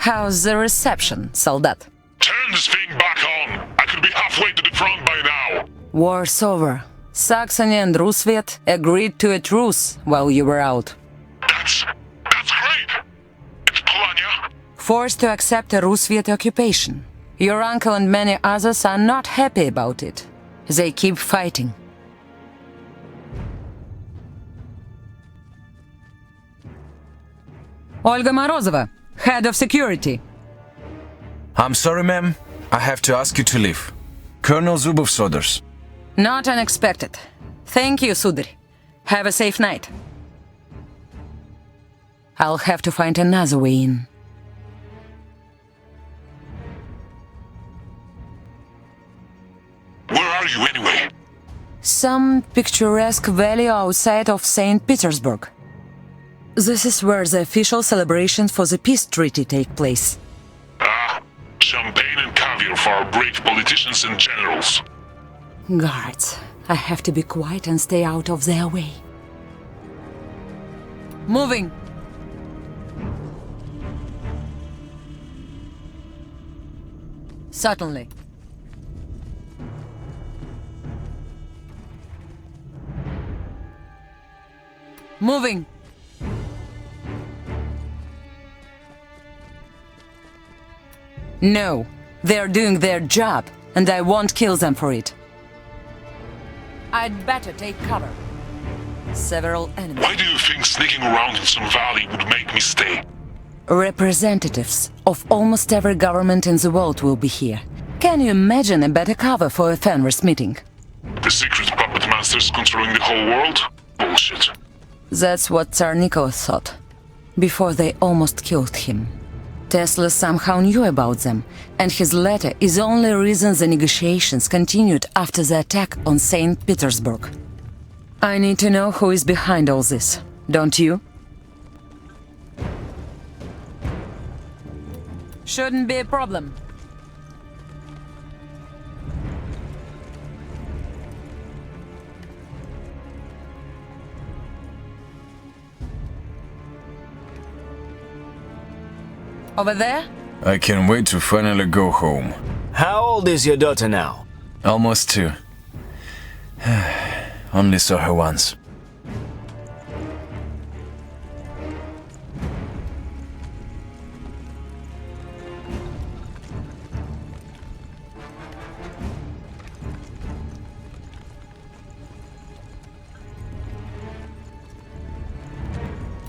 How's the reception, soldat? Turn this thing back on! I could be halfway to the front by now! War's over. Saxony and Roosevelt agreed to a truce while you were out. That's great! It's Polania? Forced to accept a Roosevelt occupation. Your uncle and many others are not happy about it. They keep fighting. Olga Morozova, head of security. I'm sorry, ma'am. I have to ask you to leave. Colonel Zubov's orders. Not unexpected. Thank you, Sudarь. Have a safe night. I'll have to find another way in. Where are you anyway? Some picturesque valley outside of St. Petersburg. This is where the official celebrations for the peace treaty take place. Champagne and caviar for our brave politicians and generals. Guards, I have to be quiet and stay out of their way. Moving! Certainly. Moving! No, they're doing their job, and I won't kill them for it. I'd better take cover. Several enemies. Why do you think sneaking around in some valley would make me stay? Representatives of almost every government in the world will be here. Can you imagine a better cover for a Fenris meeting? The secret puppet masters controlling the whole world? Bullshit. That's what Tsar Nicholas thought, before they almost killed him. Tesla somehow knew about them, and his letter is the only reason the negotiations continued after the attack on St. Petersburg. I need to know who is behind all this, don't you? Shouldn't be a problem. Over there? I can't wait to finally go home. How old is your daughter now? Almost 2. Only saw her once.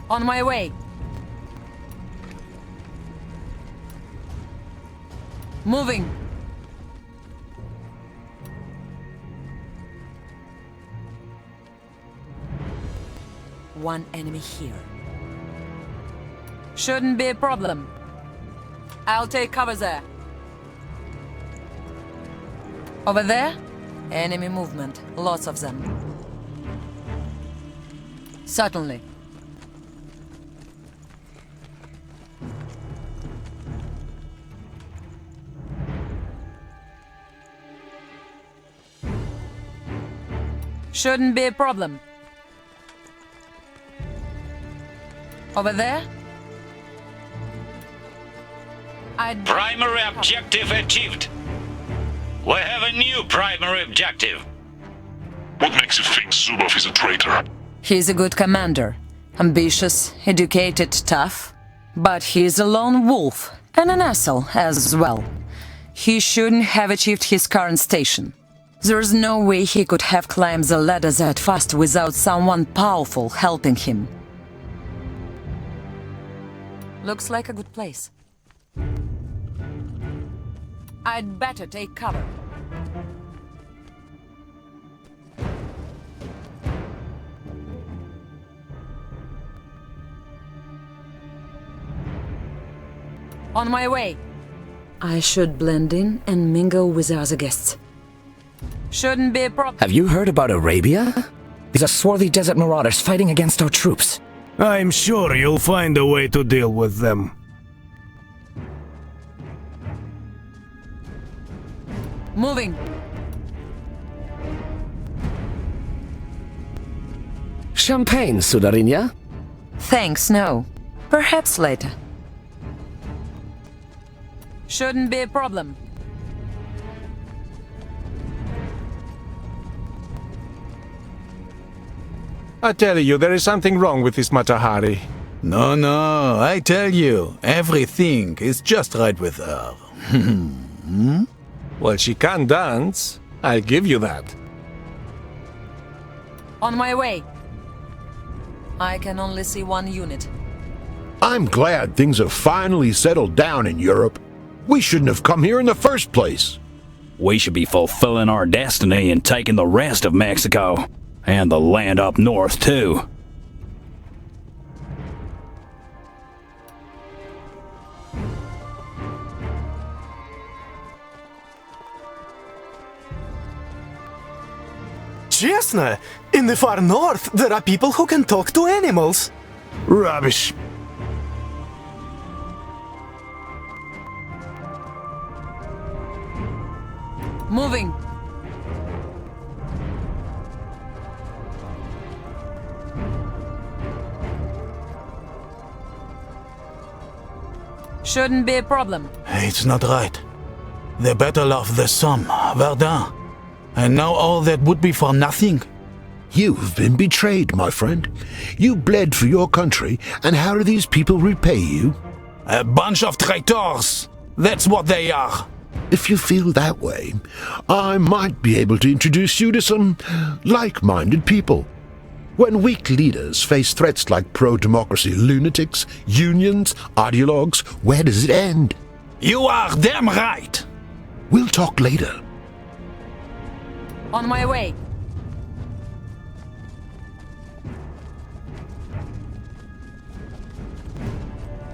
On my way. Moving. One enemy here. Shouldn't be a problem. I'll take cover there. Over there? Enemy movement. Lots of them. Certainly. Shouldn't be a problem. Over there? Primary objective achieved. We have a new primary objective. What makes you think Zubov is a traitor? He's a good commander. Ambitious, educated, tough. But he's a lone wolf, and an asshole as well. He shouldn't have achieved his current station. There's no way he could have climbed the ladder that fast without someone powerful helping him. Looks like a good place. I'd better take cover. On my way. I should blend in and mingle with the other guests. Shouldn't be a problem. Have you heard about Arabia? These are swarthy desert marauders fighting against our troops. I'm sure you'll find a way to deal with them. Moving. Champagne, Sudarinya? Thanks, no. Perhaps later. Shouldn't be a problem. I tell you, there is something wrong with this Matahari. No, I tell you, everything is just right with her. Well, she can dance. I'll give you that. On my way. I can only see one unit. I'm glad things have finally settled down in Europe. We shouldn't have come here in the first place. We should be fulfilling our destiny and taking the rest of Mexico. And the land up north, too. Честно, in the far north, there are people who can talk to animals. Rubbish. Moving. Shouldn't be a problem. It's not right. The Battle of the Somme, Verdun. And now all that would be for nothing. You've been betrayed, my friend. You bled for your country, and how do these people repay you? A bunch of traitors. That's what they are. If you feel that way, I might be able to introduce you to some like-minded people. When weak leaders face threats like pro-democracy lunatics, unions, ideologues, where does it end? You are damn right. We'll talk later. On my way.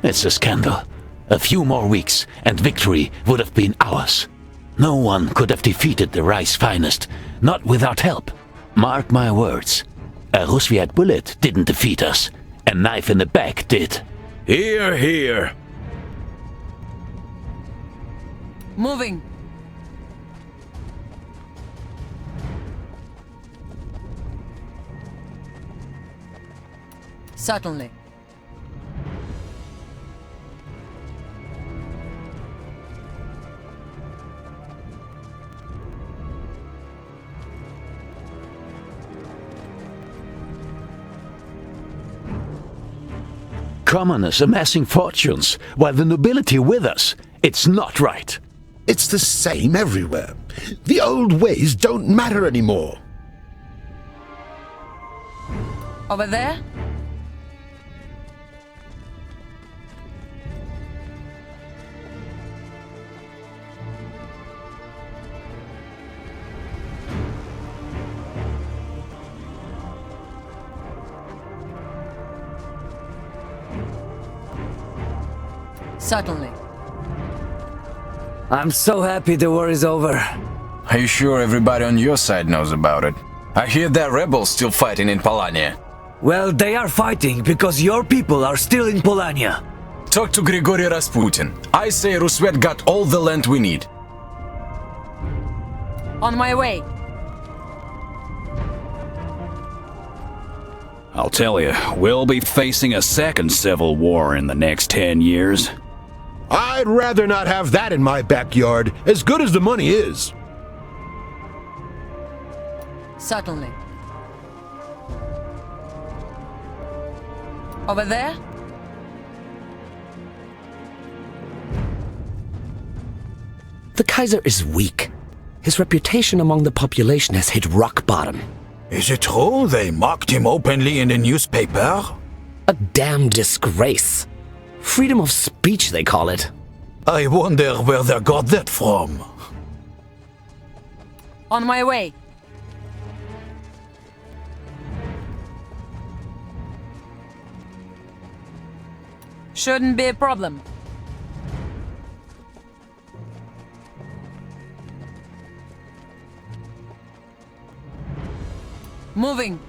It's a scandal. A few more weeks, and victory would have been ours. No one could have defeated the Reich's finest, not without help. Mark my words. A Rusviet bullet didn't defeat us. A knife in the back did. Here, here. Moving. Certainly. Commoners amassing fortunes, while the nobility with us. It's not right. It's the same everywhere. The old ways don't matter anymore. Over there? Certainly. I'm so happy the war is over. Are you sure everybody on your side knows about it? I hear that rebels still fighting in Polania. Well, they are fighting because your people are still in Polania. Talk to Grigory Rasputin. I say Rusvet got all the land we need. On my way. I'll tell you, we'll be facing a second civil war in the next 10 years. I'd rather not have that in my backyard, as good as the money is. Certainly. Over there? The Kaiser is weak. His reputation among the population has hit rock bottom. Is it true they mocked him openly in the newspaper? A damn disgrace. Freedom of speech, they call it. I wonder where they got that from. On my way. Shouldn't be a problem. Moving.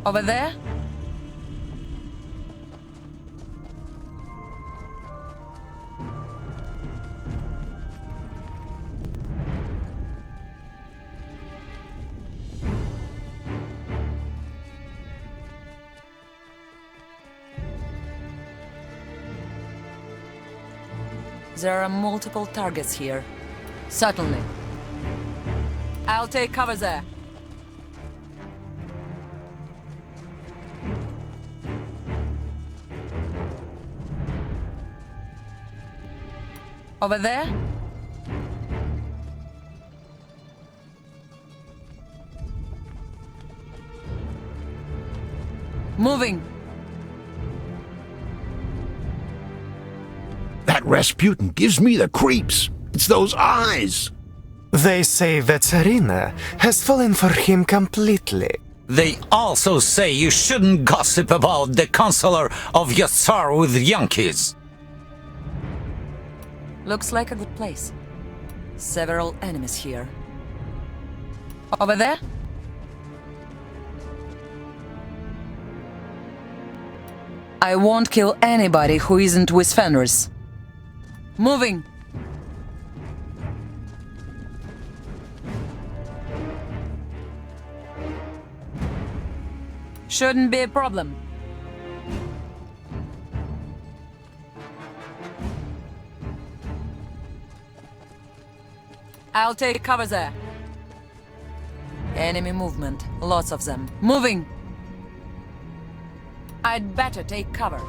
Over there? There are multiple targets here. Certainly. I'll take cover there. Over there? Moving. That Rasputin gives me the creeps. It's those eyes. They say that Tsarina has fallen for him completely. They also say you shouldn't gossip about the counselor of your Tsar with young kids. Looks like a good place. Several enemies here. Over there? I won't kill anybody who isn't with Fenris. Moving! Shouldn't be a problem. I'll take cover there. Enemy movement, lots of them. Moving! I'd better take cover.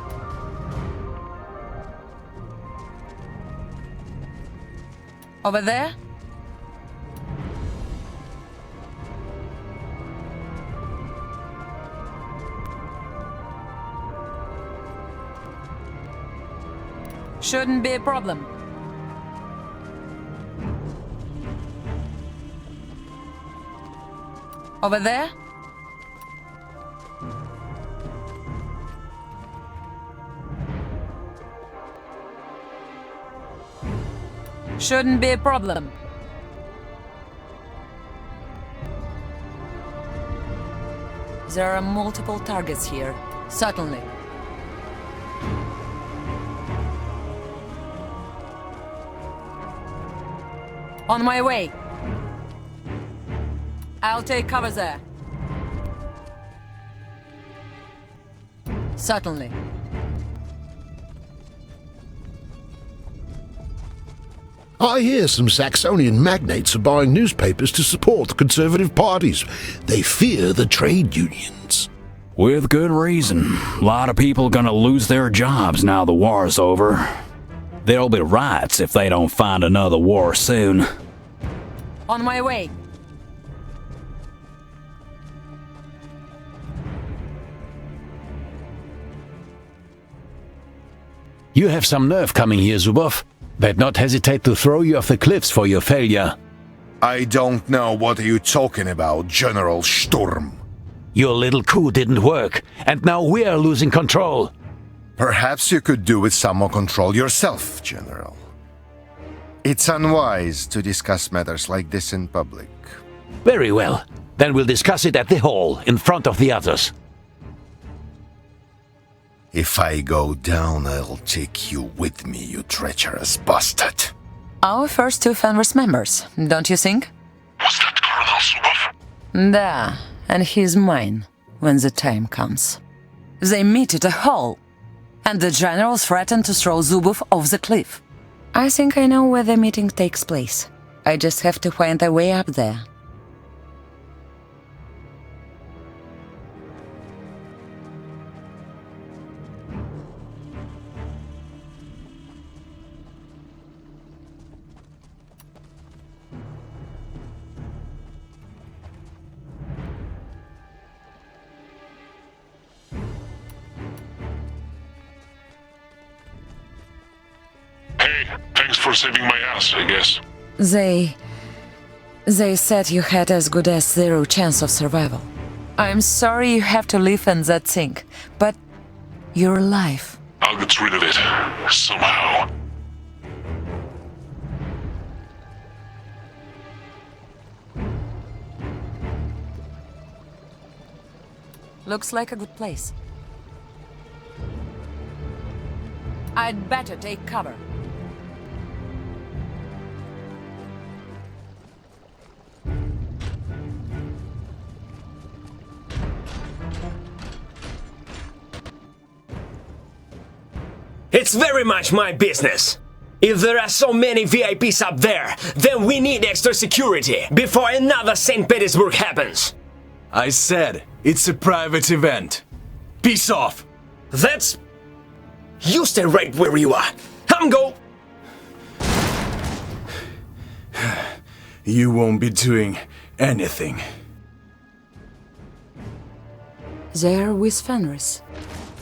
Over there? Shouldn't be a problem. Over there? Shouldn't be a problem. There are multiple targets here. Certainly. On my way. I'll take cover there. Certainly. I hear some Saxonian magnates are buying newspapers to support the conservative parties. They fear the trade unions. With good reason. A lot of people gonna lose their jobs now the war's over. There'll be riots if they don't find another war soon. On my way. You have some nerve coming here, Zubov. They'd not hesitate to throw you off the cliffs for your failure. I don't know what you're talking about, General Sturm. Your little coup didn't work, and now we're losing control. Perhaps you could do with some more control yourself, General. It's unwise to discuss matters like this in public. Very well. Then we'll discuss it at the hall, in front of the others. If I go down, I'll take you with me, you treacherous bastard. Our first two Fenris members, don't you think? Was that Colonel Zubov? Da, and he's mine, when the time comes. They meet at a hall, and the general threatened to throw Zubov off the cliff. I think I know where the meeting takes place. I just have to find a way up there. Hey, thanks for saving my ass, I guess. They said you had as good as zero chance of survival. I'm sorry you have to live in that thing, but you're alive. I'll get rid of it, somehow. Looks like a good place. I'd better take cover. It's very much my business. If there are so many VIPs up there, then we need extra security before another St. Petersburg happens. I said, it's a private event. Peace off. That's... You stay right where you are. I'm go. You won't be doing anything. There with Fenris.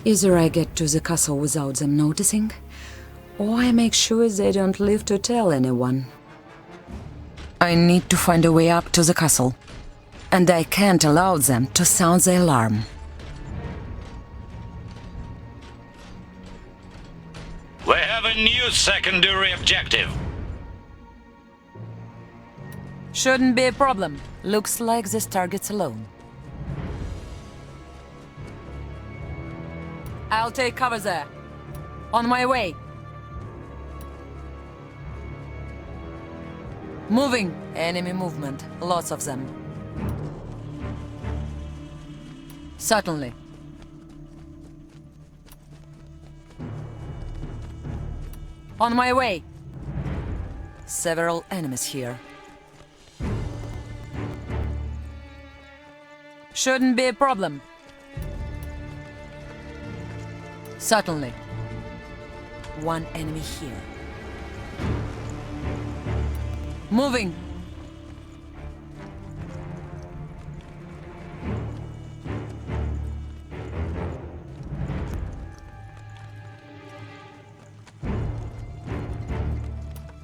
Either I get to the castle without them noticing, or I make sure they don't live to tell anyone. I need to find a way up to the castle, and I can't allow them to sound the alarm. We have a new secondary objective. Shouldn't be a problem. Looks like this target's alone. I'll take cover there. On my way. Moving. Enemy movement. Lots of them. Certainly. On my way. Several enemies here. Shouldn't be a problem. Certainly. One enemy here. Moving.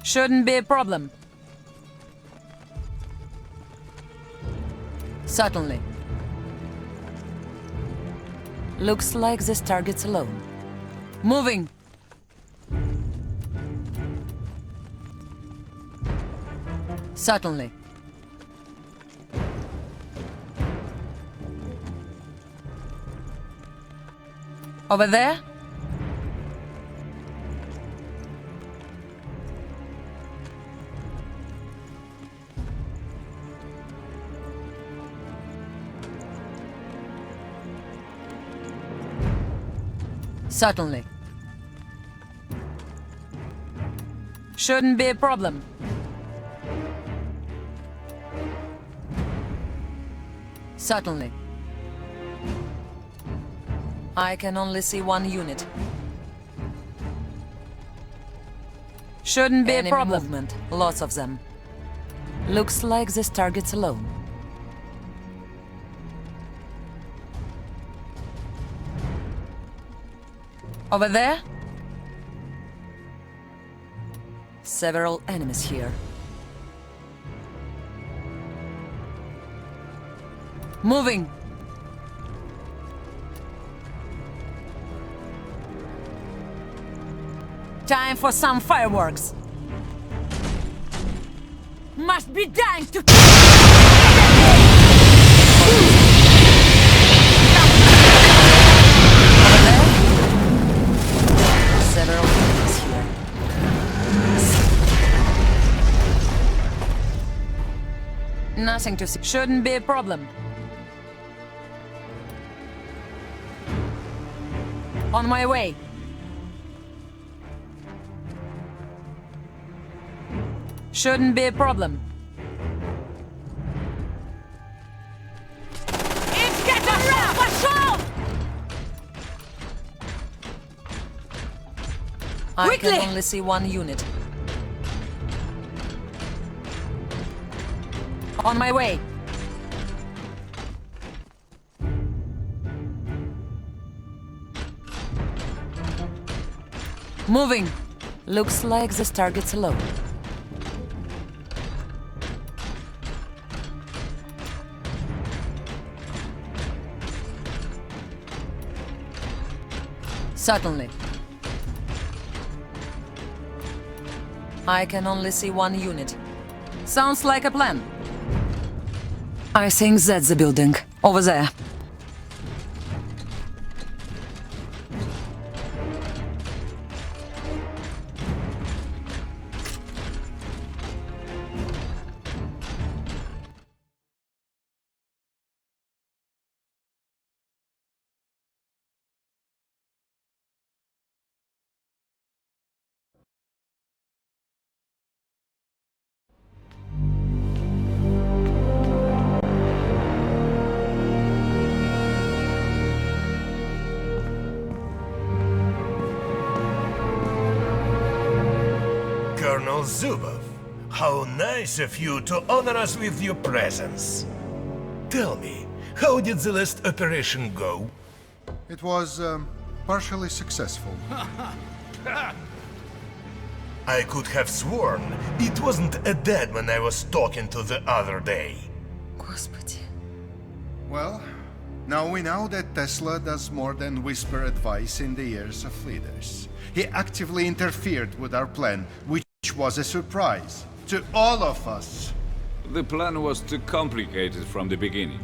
Shouldn't be a problem. Certainly. Looks like this target's alone. Moving. Certainly. Over there? Certainly. Shouldn't be a problem. Certainly. I can only see one unit. Shouldn't be a problem. Movement. Lots of them. Looks like this target's alone. Over there? Several enemies here. Moving! Time for some fireworks! Must be dying to... Several enemies here. Nothing to see. Shouldn't be a problem. On my way. Shouldn't be a problem. It's get around! I can only see one unit. On my way. Moving. Looks like this target's alone. Certainly. I can only see one unit. Sounds like a plan. I think that's the building. Over there. General Zubov, how nice of you to honor us with your presence. Tell me, how did the last operation go? It was, partially successful. I could have sworn it wasn't a dead man I was talking to the other day. Господи. Well, now we know that Tesla does more than whisper advice in the ears of leaders. He actively interfered with our plan, which was a surprise to all of us. The plan was too complicated from the beginning.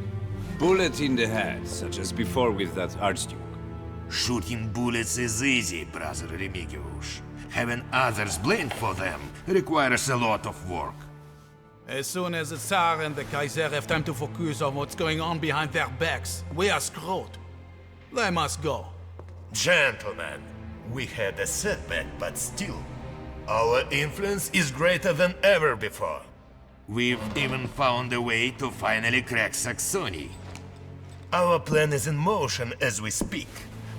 Bullet in the head, such as before with that Archduke. Shooting bullets is easy, brother Remigiusz. Having others blamed for them requires a lot of work. As soon as the Tsar and the Kaiser have time to focus on what's going on behind their backs, we are screwed. They must go. Gentlemen, we had a setback, but still, our influence is greater than ever before. We've even found a way to finally crack Saxony. Our plan is in motion as we speak.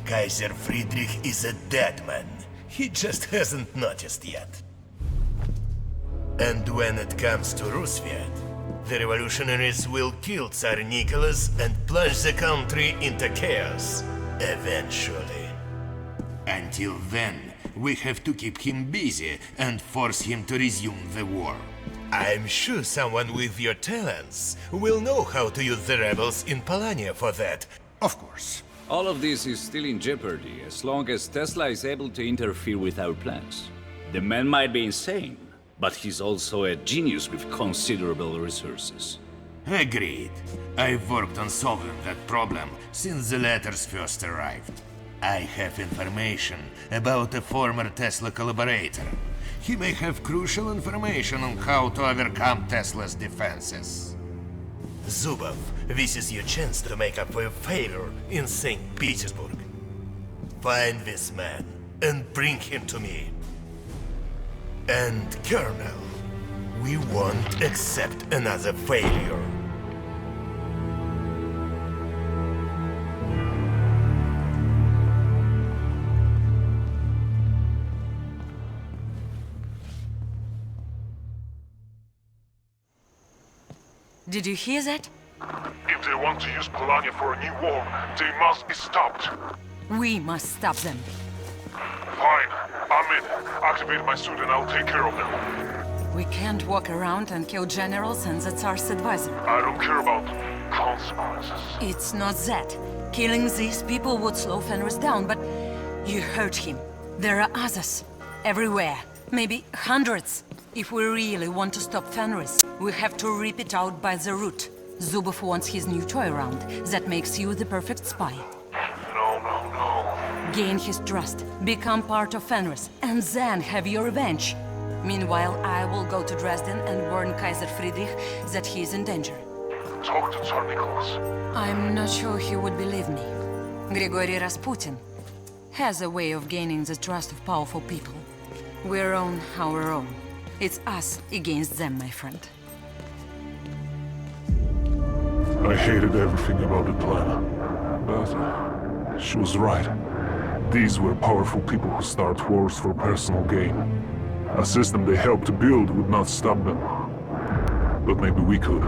Kaiser Friedrich is a dead man. He just hasn't noticed yet. And when it comes to Roosevelt, the revolutionaries will kill Tsar Nicholas and plunge the country into chaos. Eventually. Until then, we have to keep him busy and force him to resume the war. I'm sure someone with your talents will know how to use the rebels in Polania for that. Of course. All of this is still in jeopardy as long as Tesla is able to interfere with our plans. The man might be insane, but he's also a genius with considerable resources. Agreed. I've worked on solving that problem since the letters first arrived. I have information about a former Tesla collaborator. He may have crucial information on how to overcome Tesla's defenses. Zubov, this is your chance to make up for your failure in St. Petersburg. Find this man and bring him to me. And Colonel, we won't accept another failure. Did you hear that? If they want to use Polania for a new war, they must be stopped. We must stop them. Fine. I'm in. Activate my suit and I'll take care of them. We can't walk around and kill generals and the Tsar's advisor. I don't care about consequences. It's not that. Killing these people would slow Fenris down, but you heard him. There are others. Everywhere. Maybe hundreds. If we really want to stop Fenris, we have to rip it out by the root. Zubov wants his new toy around. That makes you the perfect spy. No. Gain his trust, become part of Fenris, and then have your revenge. Meanwhile, I will go to Dresden and warn Kaiser Friedrich that he is in danger. Talk to Tsar Nicholas. I'm not sure he would believe me. Grigory Rasputin has a way of gaining the trust of powerful people. We're on our own. It's us against them, my friend. I hated everything about the plan. But she was right. These were powerful people who start wars for personal gain. A system they helped to build would not stop them. But maybe we could.